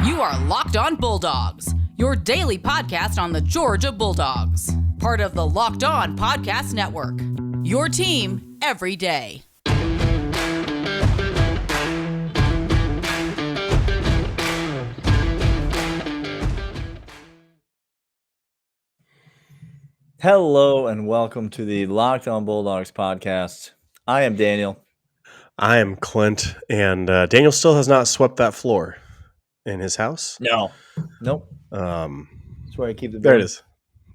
You are Locked On Bulldogs, your daily podcast on the Georgia Bulldogs. Part of the Locked On Podcast Network, your team every day. Hello and welcome to the Locked On Bulldogs podcast. I am Daniel. I am Clint, and Daniel still has not swept that floor in his house. Nope. That's where I keep the broom. There it is.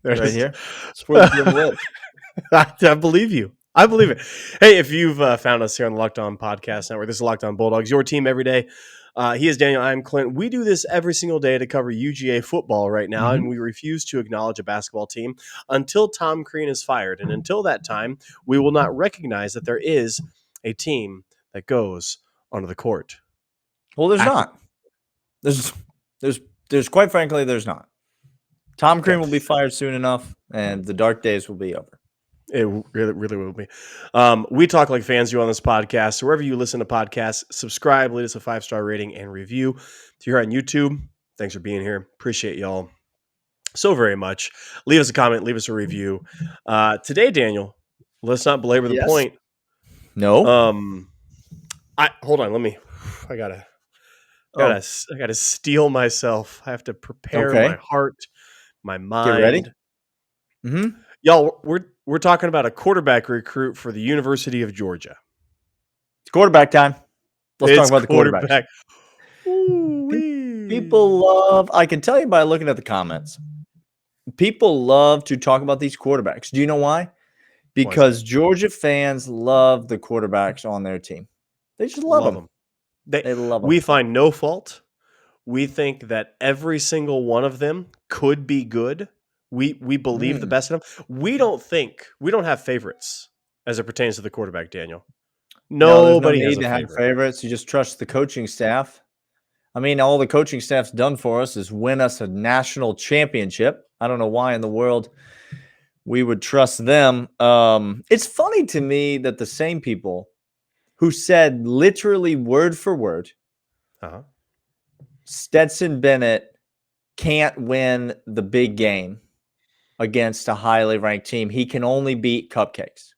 There it right is. here. That's where the broom lives. I believe you. I believe it. Hey, if you've found us here on the Locked On Podcast Network, this is Locked On Bulldogs, your team every day. He is Daniel. I'm Clint. We do this every single day to cover UGA football right now, and we refuse to acknowledge a basketball team until Tom Crean is fired. And until that time, we will not recognize that there is a team that goes onto the court. Well, there's not. There's quite frankly, there's not. Tom Crean will be fired soon enough, and the dark days will be over. It really, really will be. We talk like fans do on this podcast. So wherever you listen to podcasts, subscribe, leave us a 5-star rating and review. If you're on YouTube, thanks for being here. Appreciate y'all so very much. Leave us a comment, leave us a review. Today, Daniel, let's not belabor the point. No. Hold on. I gotta steel myself. I have to prepare my heart, my mind. Get ready. Mm-hmm. Y'all, we're talking about a quarterback recruit for the University of Georgia. It's quarterback time. Let's talk about the quarterback. People love, I can tell you by looking at the comments, people love to talk about these quarterbacks. Do you know why? Because Georgia fans love the quarterbacks on their team. They just love them. They love them. We find no fault. We think that every single one of them could be good. We believe the best in them. We don't have favorites as it pertains to the quarterback, Daniel. Nobody there's no need to have favorites. You just trust the coaching staff. I mean, all the coaching staff's done for us is win us a national championship. I don't know why in the world we would trust them. It's funny to me that the same people who said literally word for word, Stetson Bennett can't win the big game against a highly ranked team. He can only beat cupcakes.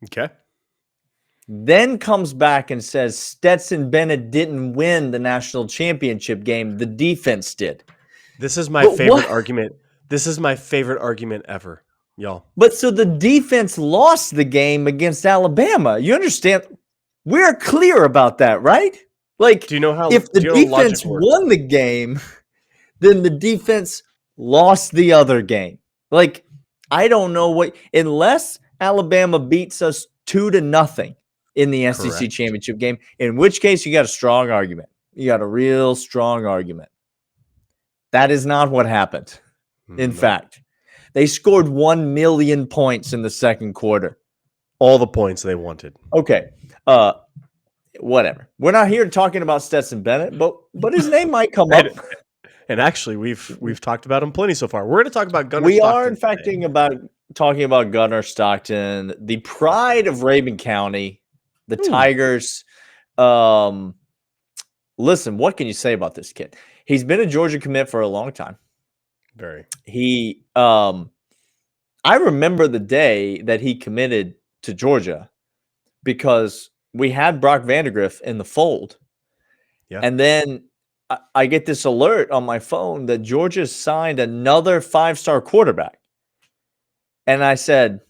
Okay. Then comes back and says Stetson Bennett didn't win the national championship game. The defense did. This is my favorite argument. This is my favorite argument ever, y'all. But so the defense lost the game against Alabama. You understand? We're clear about that, right? Like, do you know how if the defense won the game, then the defense lost the other game. Like, I don't know what, unless Alabama beats us 2-0 in the SEC championship game, in which case you got a strong argument. You got a real strong argument. That is not what happened. In fact, they scored 1 million points in the second quarter. All the points they wanted. Okay. Whatever. We're not here talking about Stetson Bennett, but his name might come up. And actually, we've talked about him plenty so far. We're going to talk about Gunnar Stockton. We Stockton are, in fact, talking about Gunnar Stockton, the pride of Rabun County, the Tigers. Listen, what can you say about this kid? He's been a Georgia commit for a long time. Very. I remember the day that he committed to Georgia because we had Brock Vandagriff in the fold. Yeah. And then I get this alert on my phone that Georgia signed another 5-star quarterback. And I said,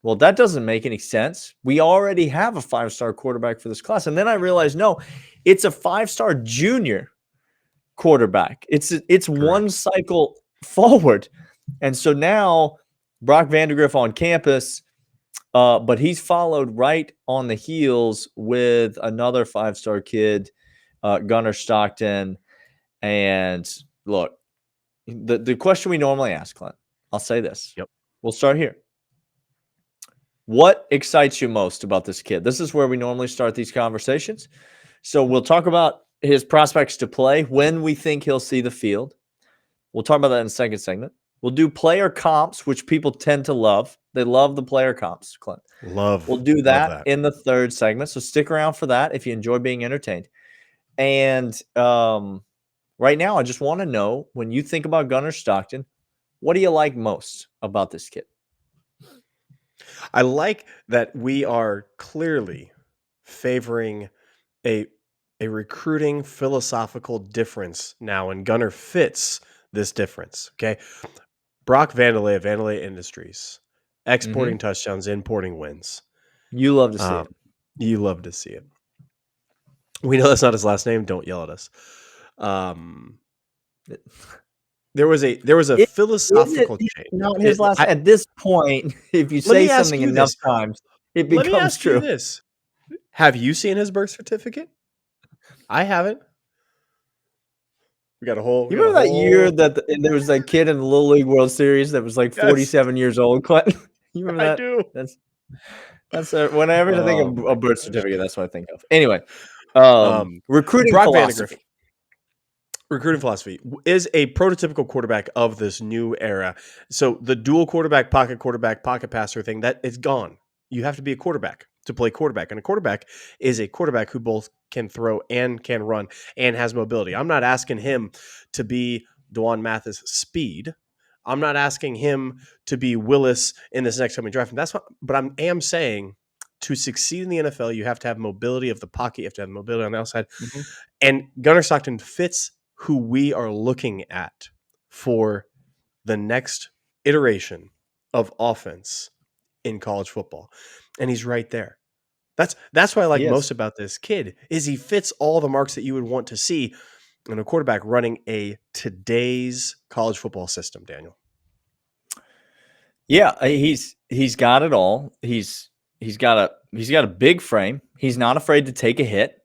well, that doesn't make any sense. We already have a 5-star quarterback for this class. And then I realized, no, it's a 5-star junior quarterback. It's one cycle forward. And so now Brock Vandagriff on campus, but he's followed right on the heels with another 5-star kid, Gunnar Stockton. And look, the question we normally ask, Clint, I'll say this. Yep. We'll start here. What excites you most about this kid? This is where we normally start these conversations. So we'll talk about his prospects to play, when we think he'll see the field. We'll talk about that in the second segment. We'll do player comps, which people tend to love. They love the player comps, Clint. We'll do that in the third segment. So stick around for that if you enjoy being entertained. And we're right now, I just want to know, when you think about Gunnar Stockton, what do you like most about this kid? I like that we are clearly favoring a recruiting philosophical difference now, and Gunnar fits this difference. Okay. Brock Vandelay of Vandelay Industries, exporting touchdowns, importing wins. You love to see it. You love to see it. We know that's not his last name. Don't yell at us. There was a philosophical change. Not his last. At this point, if you say something enough times, it becomes true. Let me ask you this: have you seen his birth certificate? I haven't. We got a whole. You remember that year that there was that kid in the Little League World Series that was like 47 years old? Clint, you remember that? I do. That's whenever I think of a birth certificate, that's what I think of. Anyway, recruiting Brock philosophy. Recruiting philosophy is a prototypical quarterback of this new era. So the dual quarterback, pocket passer thing, that is gone. You have to be a quarterback to play quarterback. And a quarterback is a quarterback who both can throw and can run and has mobility. I'm not asking him to be Dwan Mathis speed. I'm not asking him to be Willis in this next coming draft. And that's what, but I am saying to succeed in the NFL, you have to have mobility of the pocket. You have to have mobility on the outside. Mm-hmm. And Gunnar Stockton fits who we are looking at for the next iteration of offense in college football. And he's right there. That's what I like most about this kid is he fits all the marks that you would want to see in a quarterback running a today's college football system, Daniel. Yeah, he's got it all. He's got a big frame. He's not afraid to take a hit.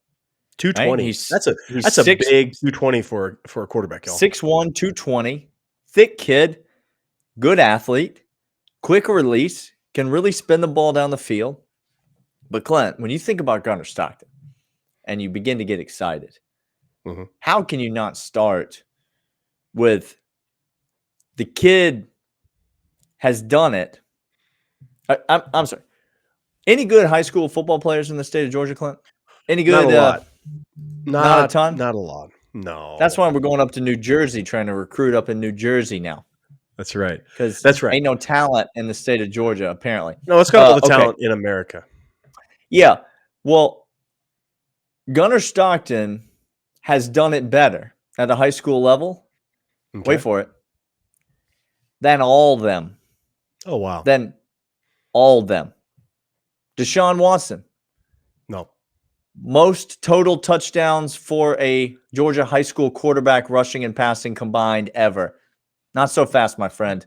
220. Right? That's a big 220 for a quarterback, y'all. 6'1", 220, thick kid, good athlete, quick release, can really spin the ball down the field. But Clint, when you think about Gunnar Stockton and you begin to get excited, how can you not start with the kid has done it? I'm sorry. Any good high school football players in the state of Georgia, Clint? Any good? Not a lot. Not a ton? Not a lot. No. That's why we're going up to New Jersey, trying to recruit up in New Jersey now. That's right. Because that's right. Ain't no talent in the state of Georgia, apparently. No, let's got all the talent in America. Yeah. Well, Gunnar Stockton has done it better at the high school level. Okay. Wait for it. Than all of them. Oh, wow. Than all of them. Deshaun Watson. No. Most total touchdowns for a Georgia high school quarterback rushing and passing combined ever. Not so fast, my friend.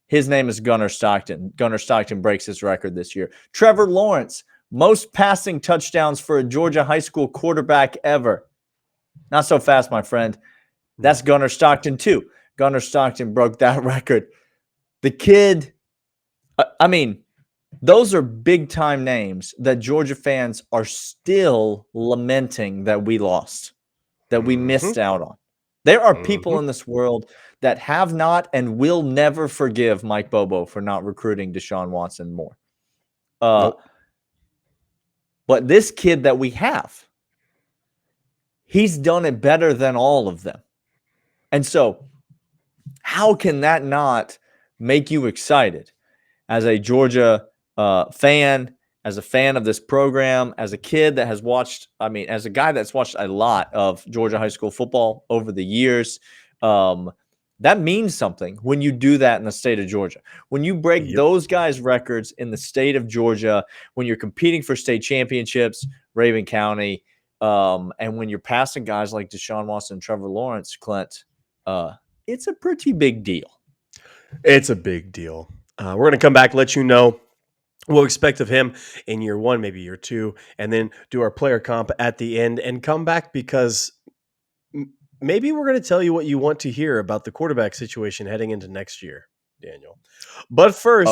His name is Gunnar Stockton. Gunnar Stockton breaks his record this year. Trevor Lawerence, most passing touchdowns for a Georgia high school quarterback ever. Not so fast, my friend. That's Gunnar Stockton, too. Gunnar Stockton broke that record. The kid, those are big-time names that Georgia fans are still lamenting that we lost, that we missed out on. There are people in this world that have not and will never forgive Mike Bobo for not recruiting Deshaun Watson more. Nope. But this kid that we have, he's done it better than all of them. And so how can that not make you excited as a Georgia fan, as a fan of this program, as a kid that has watched, as a guy that's watched a lot of Georgia high school football over the years? That means something when you do that in the state of Georgia. When you break those guys' records in the state of Georgia, when you're competing for state championships, Raven County, and when you're passing guys like Deshaun Watson and Trevor Lawerence, Clint, it's a pretty big deal. It's a big deal. We're going to come back, let you know what we expect of him in year one, maybe year two, and then do our player comp at the end and come back because maybe we're going to tell you what you want to hear about the quarterback situation heading into next year, Daniel. But first,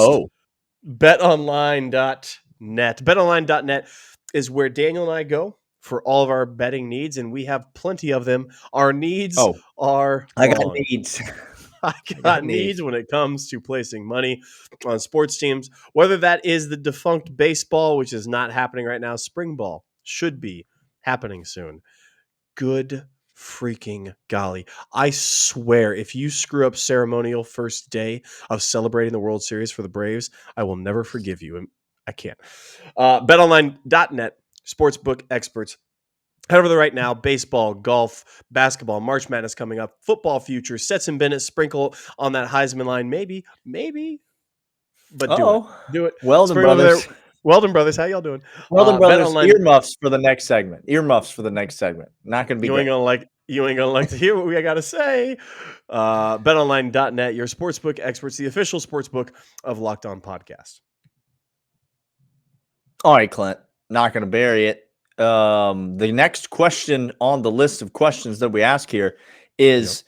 betonline.net. Betonline.net is where Daniel and I go for all of our betting needs, and we have plenty of them. Our needs are I got needs. I got needs when it comes to placing money on sports teams, whether that is the defunct baseball, which is not happening right now. Spring ball should be happening soon. Good freaking golly. I swear, if you screw up ceremonial first day of celebrating the World Series for the Braves, I will never forgive you. I can't. BetOnline.net, sportsbook experts. Head over there right now. Baseball, golf, basketball, March Madness coming up, football futures, Stetson Bennett, sprinkle on that Heisman line. Maybe, but do it. Do it. Weldon Sprinkle over there. brothers. Weldon brothers, how y'all doing? Weldon brothers. BetOnline. Earmuffs for the next segment. Earmuffs for the next segment. Not going to be You great. ain't gonna like to hear what we got to say. BetOnline.net, your sportsbook experts, the official sportsbook of Locked On Podcast. All right, Clint. Not going to bury it. The next question on the list of questions that we ask here is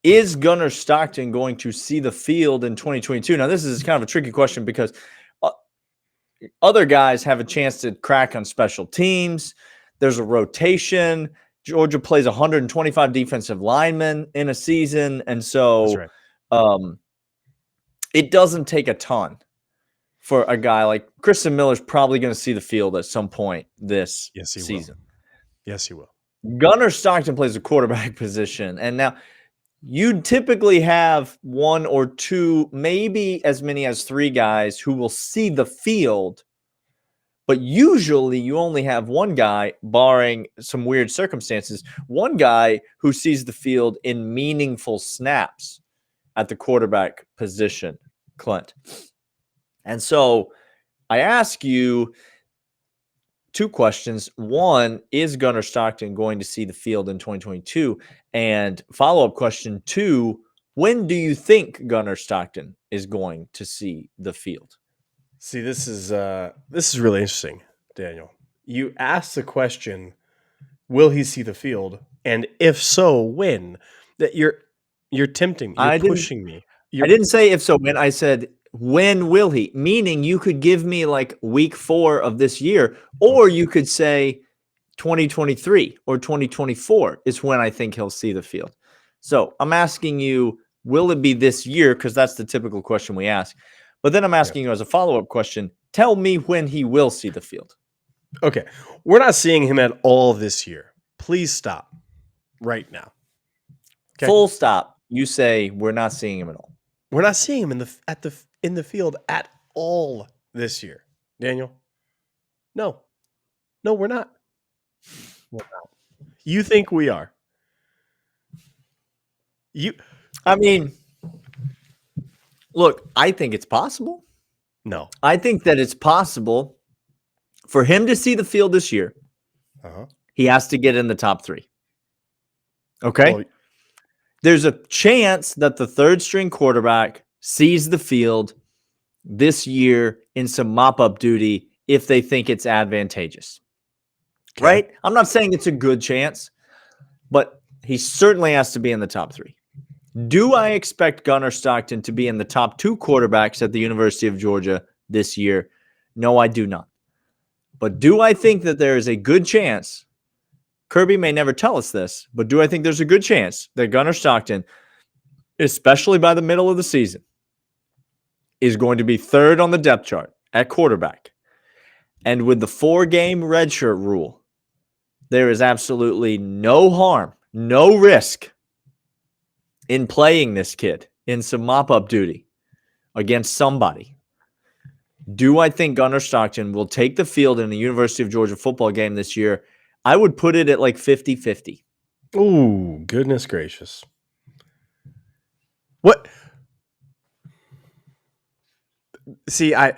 Gunnar Stockton going to see the field in 2022? Now, this is kind of a tricky question because other guys have a chance to crack on special teams. There's a rotation. Georgia plays 125 defensive linemen in a season. And so it doesn't take a ton for a guy like Kristen Miller's probably going to see the field at some point this season. Yes, he will. Gunnar Stockton plays the quarterback position. And now you'd typically have one or two, maybe as many as three guys who will see the field. But usually you only have one guy, barring some weird circumstances, one guy who sees the field in meaningful snaps at the quarterback position, Clint. And so I ask you two questions. One, is Gunnar Stockton going to see the field in 2022? And follow-up question two, when do you think Gunnar Stockton is going to see the field? See, this is really interesting, Daniel. You asked the question, will he see the field? And if so, when? That you're tempting me. You're pushing me. I didn't say if so, when. I said, when will he? Meaning you could give me like week 4 of this year, or you could say 2023 or 2024 is when I think he'll see the field. So I'm asking you, will it be this year? Because that's the typical question we ask. But then I'm asking you as a follow-up question, tell me when he will see the field. Okay. We're not seeing him at all this year. Please stop right now. Okay? Full stop. You say we're not seeing him at all. We're not seeing him in the field at all this year. Daniel? No, we're not. We're not. You think we are? Look, I think it's possible. No. I think that it's possible for him to see the field this year. He has to get in the top 3. Okay? Well, there's a chance that the third string quarterback sees the field this year in some mop-up duty if they think it's advantageous. Okay. Right? I'm not saying it's a good chance, but he certainly has to be in the top 3. Do I expect Gunnar Stockton to be in the top 2 quarterbacks at the University of Georgia this year? No, I do not. But do I think that there is a good chance, Kirby may never tell us this, but do I think there's a good chance that Gunnar Stockton, especially by the middle of the season, is going to be 3rd on the depth chart at quarterback? And with the 4-game redshirt rule, there is absolutely no harm, no risk in playing this kid in some mop-up duty against somebody. Do I think Gunnar Stockton will take the field in the University of Georgia football game this year? I would put it at like 50-50. Ooh, goodness gracious. What? See, I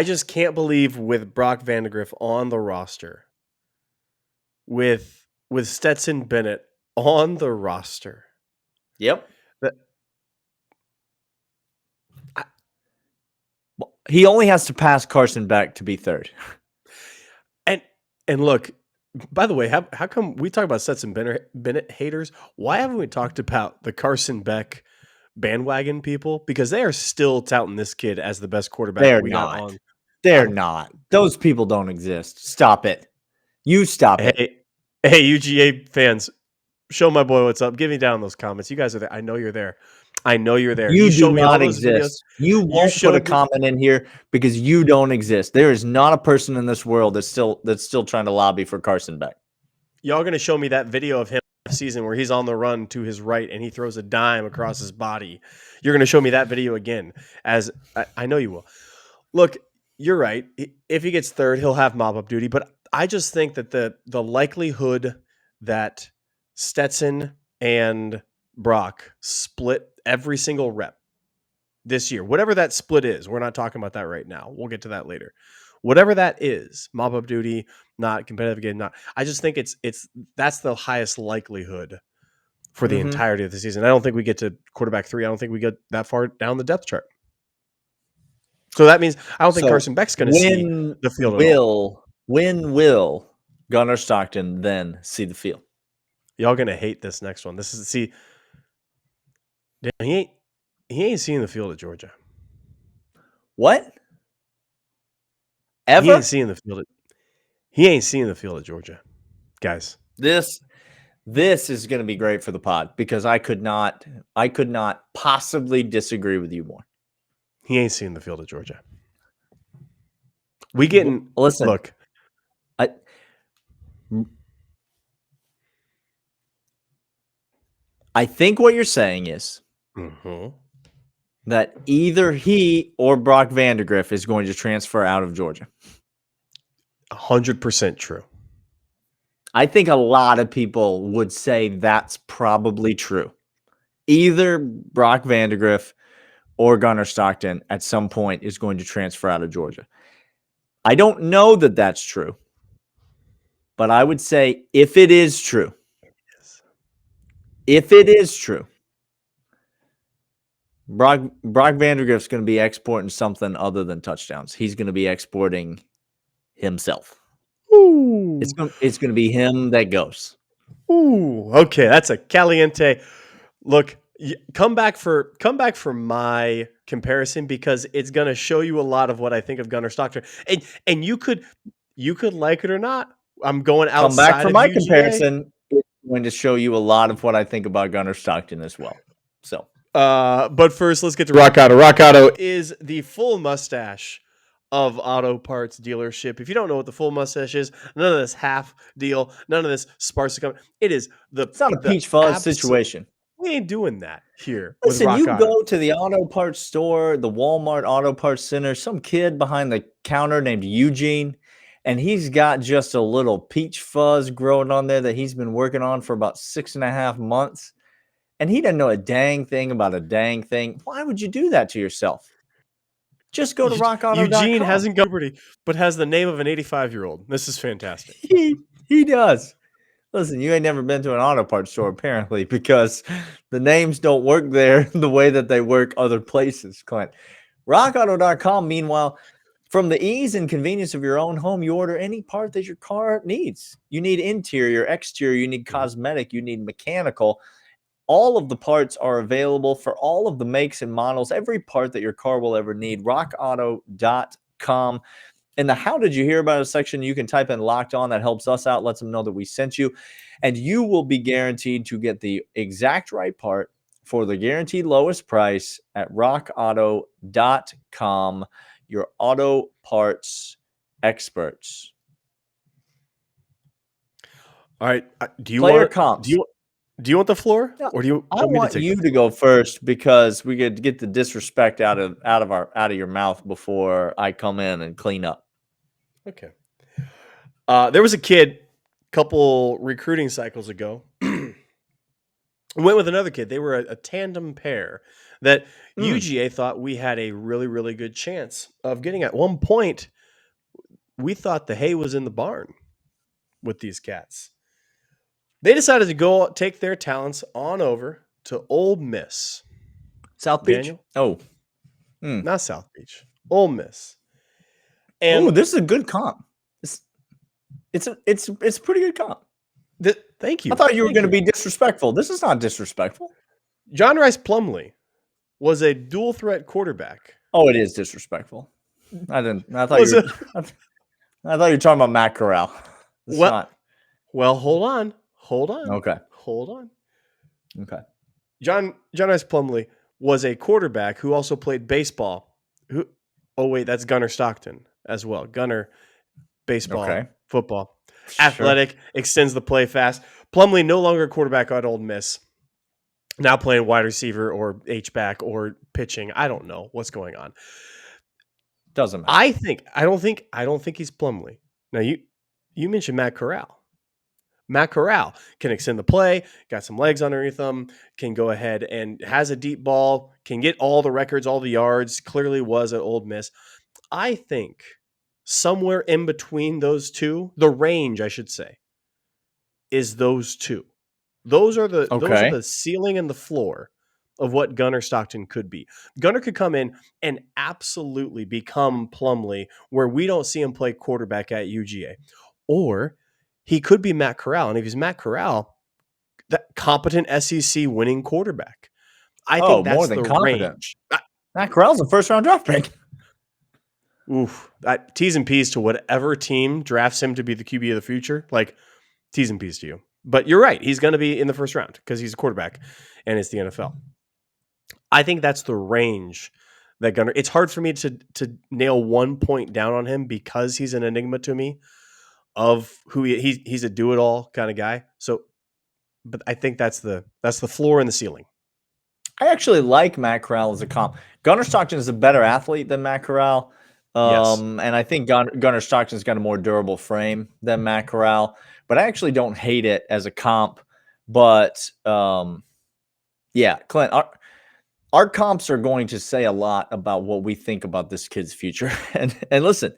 just can't believe with Brock Vandagriff on the roster, with Stetson Bennett on the roster. Yep. He only has to pass Carson Beck to be 3rd. And look, by the way, how come we talk about Stetson Bennett haters? Why haven't we talked about the Carson Beck bandwagon people? Because they are still touting this kid as the best quarterback got on. They're not. Those people don't exist. Stop it. You stop it. Hey, UGA fans, show my boy what's up. Give me down in those comments. You guys are there. I know you're there. You do not exist. You won't put a comment in here because you don't exist. There is not a person in this world that's still trying to lobby for Carson Beck. Y'all going to show me that video of him season where he's on the run to his right and he throws a dime across his body. You're going to show me that video again, as I know you will. Look, you're right. If he gets third, he'll have mop-up duty. But I just think that the likelihood that Stetson and Brock split every single rep this year, whatever that split is, we're not talking about that right now. We'll get to that later. Whatever that is, mop-up duty, not competitive game, not. I just think that's the highest likelihood for the entirety of the season. I don't think we get to quarterback 3. I don't think we get that far down the depth chart. So that means I don't think Carson Beck's going to see the field at all. When will Gunnar Stockton then see the field? Y'all going to hate this next one. This is he ain't seeing the field at Georgia. What? Ever? He ain't seeing the field at Georgia, guys. This is going to be great for the pod because I could not possibly disagree with you more. He ain't seeing the field at Georgia. Listen. Look, I think what you're saying is that either he or Brock Vandagriff is going to transfer out of Georgia. 100% true. I think a lot of people would say that's probably true. Either Brock Vandagriff or Gunnar Stockton at some point is going to transfer out of Georgia. I don't know that that's true, but I would say if it is true, Brock Vandagriff's going to be exporting something other than touchdowns. He's going to be exporting himself. Ooh. It's going to be him that goes. Ooh, okay, that's a caliente. Look, come back for my comparison because it's going to show you a lot of what I think of Gunnar Stockton. And you could like it or not. I'm going outside. Come back for my UGA. Comparison. It's going to show you a lot of what I think about Gunnar Stockton as well. So, but first, let's get to Rock Auto. Rock Auto is the full mustache of auto parts dealership. If you don't know what the full mustache is, none of this half deal, none of this sparse. It's not a peach fuzz situation. We ain't doing that here. Listen, with Rock Auto. Go to the auto parts store, the Walmart auto parts center, some kid behind the counter named Eugene, and he's got just a little peach fuzz growing on there that he's been working on for about 6.5 months. And he doesn't know a dang thing about a dang thing. Why would you do that to yourself? Just go to rockauto.com. Eugene hasn't got puberty, but has the name of an 85-year-old. This is fantastic. He does. Listen, you ain't never been to an auto parts store, apparently, because the names don't work there the way that they work other places, Clint. RockAuto.com, meanwhile, from the ease and convenience of your own home, you order any part that your car needs. You need interior, exterior, you need cosmetic, you need mechanical. All of the parts are available for all of the makes and models, every part that your car will ever need. RockAuto.com. In the How Did You Hear About It section, you can type in Locked On. That helps us out, lets them know that we sent you. And you will be guaranteed to get the exact right part for the guaranteed lowest price at RockAuto.com, your auto parts experts. All right. Do you Player want comps. Do you want the floor, or do you? I want you to go first because we could get the disrespect out of your mouth before I come in and clean up. Okay. There was a kid a couple recruiting cycles ago. Went with another kid. They were a tandem pair that UGA thought we had a really, really good chance of getting. At one point, we thought the hay was in the barn with these cats. They decided to go take their talents on over to Ole Miss. South Beach? Daniel? Oh. Not South Beach. Ole Miss. And this is a good comp. It's a pretty good comp. Thank you. I thought you were going to be disrespectful. This is not disrespectful. John Rice Plumlee was a dual threat quarterback. Oh, it is disrespectful. I thought you were talking about Matt Corral. Well, hold on. Okay. Hold on. Okay. John Rice Plumlee was a quarterback who also played baseball. That's Gunnar Stockton as well. Gunnar, baseball, football, athletic, extends the play fast. Plumlee no longer quarterback at Ole Miss. Now playing wide receiver or H-back or pitching. I don't know what's going on. Doesn't matter. I don't think he's Plumlee. Now you mentioned Matt Corral. Matt Corral can extend the play, got some legs underneath him, can go ahead and has a deep ball, can get all the records, all the yards, clearly was at Ole Miss. I think somewhere in between those two, the range, I should say, is those two. Those are the ceiling and the floor of what Gunnar Stockton could be. Gunnar could come in and absolutely become Plumlee, where we don't see him play quarterback at UGA. Or he could be Matt Corral. And if he's Matt Corral, that competent SEC winning quarterback. I think that's more than the competent. range. Matt Corral's a first-round draft pick. Oof. T's and P's to whatever team drafts him to be the QB of the future. Like, T's and P's to you. But you're right. He's going to be in the first round because he's a quarterback and it's the NFL. I think that's the range that Gunnar. It's hard for me to nail 1 point down on him because he's an enigma to me of who he's a do-it-all kind of guy. So, but I think that's the floor and the ceiling. I actually like Matt Corral as a comp. Gunnar Stockton is a better athlete than Matt Corral. Yes. And I think Gunnar Stockton's got a more durable frame than Matt Corral, but I actually don't hate it as a comp. But yeah, Clint, our comps are going to say a lot about what we think about this kid's future. And listen,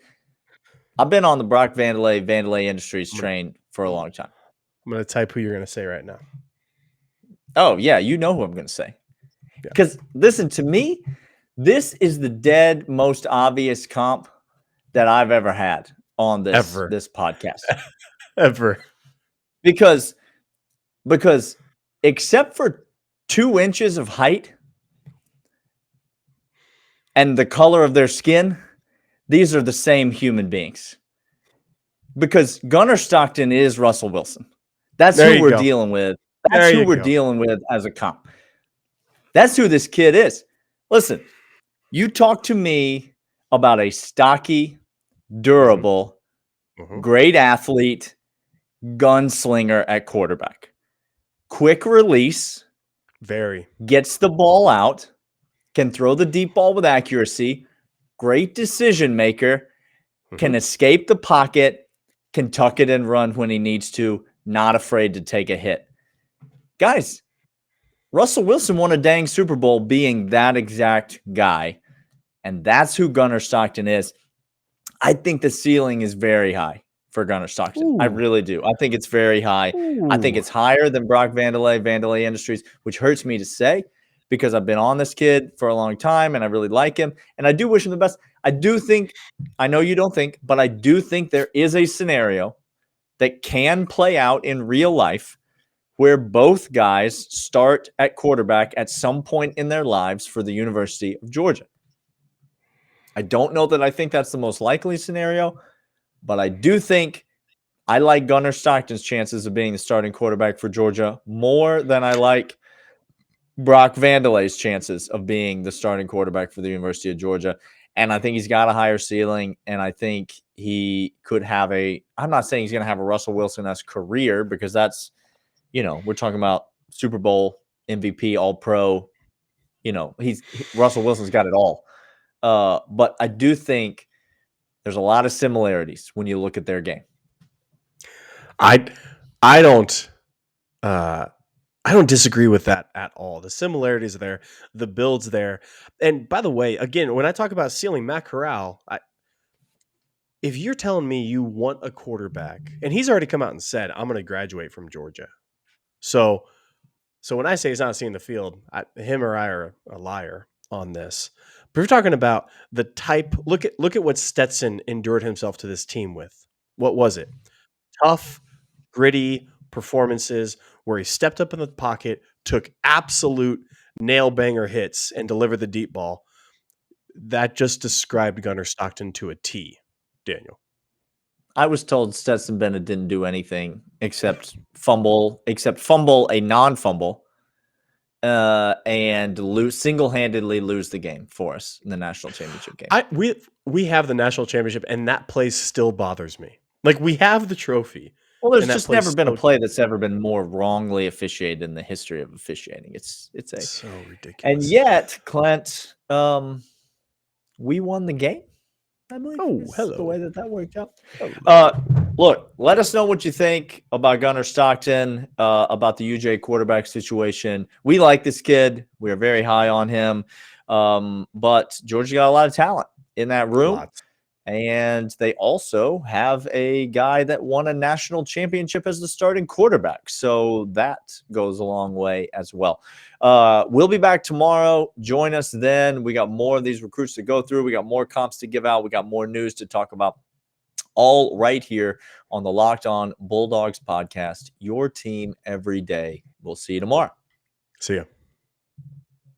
I've been on the Brock Vandelay Industries train for a long time. I'm going to type who you're going to say right now. Oh, yeah, you know who I'm going to say. Because, listen, to me, this is the dead most obvious comp that I've ever had on this podcast. Ever. Because except for 2 inches of height and the color of their skin, these are the same human beings. Because Gunnar Stockton is Russell Wilson. That's who we're dealing with. That's who we're dealing with as a comp. That's who this kid is. Listen, you talk to me about a stocky, durable, great athlete, gunslinger at quarterback. Quick release. Gets the ball out. Can throw the deep ball with accuracy. Great decision maker. Can escape the pocket. Can tuck it and run when he needs to. Not afraid to take a hit. Guys, Russell Wilson won a dang Super Bowl being that exact guy. And that's who Gunnar Stockton is. I think the ceiling is very high for Gunnar Stockton. Ooh. I really do. I think it's very high. Ooh. I think it's higher than Brock Vandelay Industries, which hurts me to say because I've been on this kid for a long time and I really like him. And I do wish him the best. I do think, I know you don't think, but I do think there is a scenario that can play out in real life where both guys start at quarterback at some point in their lives for the University of Georgia. I don't know that I think that's the most likely scenario, but I do think I like Gunnar Stockton's chances of being the starting quarterback for Georgia more than I like Brock Vandelay's chances of being the starting quarterback for the University of Georgia. And I think he's got a higher ceiling, and I think he could have I'm not saying he's going to have a Russell Wilson-esque career because that's, we're talking about Super Bowl MVP, All-Pro. Russell Wilson's got it all. But I do think there's a lot of similarities when you look at their game. I don't disagree with that at all. The similarities are there, the build's there. And by the way, again, when I talk about ceiling, Matt Corral, if you're telling me you want a quarterback, and he's already come out and said, I'm going to graduate from Georgia. So when I say he's not seeing the field, him or I are a liar on this. But if you're talking about the type, look at what Stetson endured himself to this team with. What was it? Tough, gritty performances where he stepped up in the pocket, took absolute nail-banger hits, and delivered the deep ball. That just described Gunnar Stockton to a T, Daniel. I was told Stetson Bennett didn't do anything except fumble a non-fumble, and single-handedly lose the game for us in the national championship game. We have the national championship, and that place still bothers me. Like, we have the trophy, Well, there's and that just play never been a slowed play down. that's ever been more wrongly officiated in the history of officiating. It's So and ridiculous. yet, Clint, we won the game. I believe Oh, is hello. the way that worked out. Hello. Look, let us know what you think about Gunnar Stockton, about the UJ quarterback situation. We like this kid. We are very high on him. But Georgia got a lot of talent in that room. Lots. And they also have a guy that won a national championship as the starting quarterback. So that goes a long way as well. We'll be back tomorrow. Join us then. We got more of these recruits to go through. We got more comps to give out. We got more news to talk about. All right here on the Locked On Bulldogs podcast. Your team every day. We'll see you tomorrow. See ya.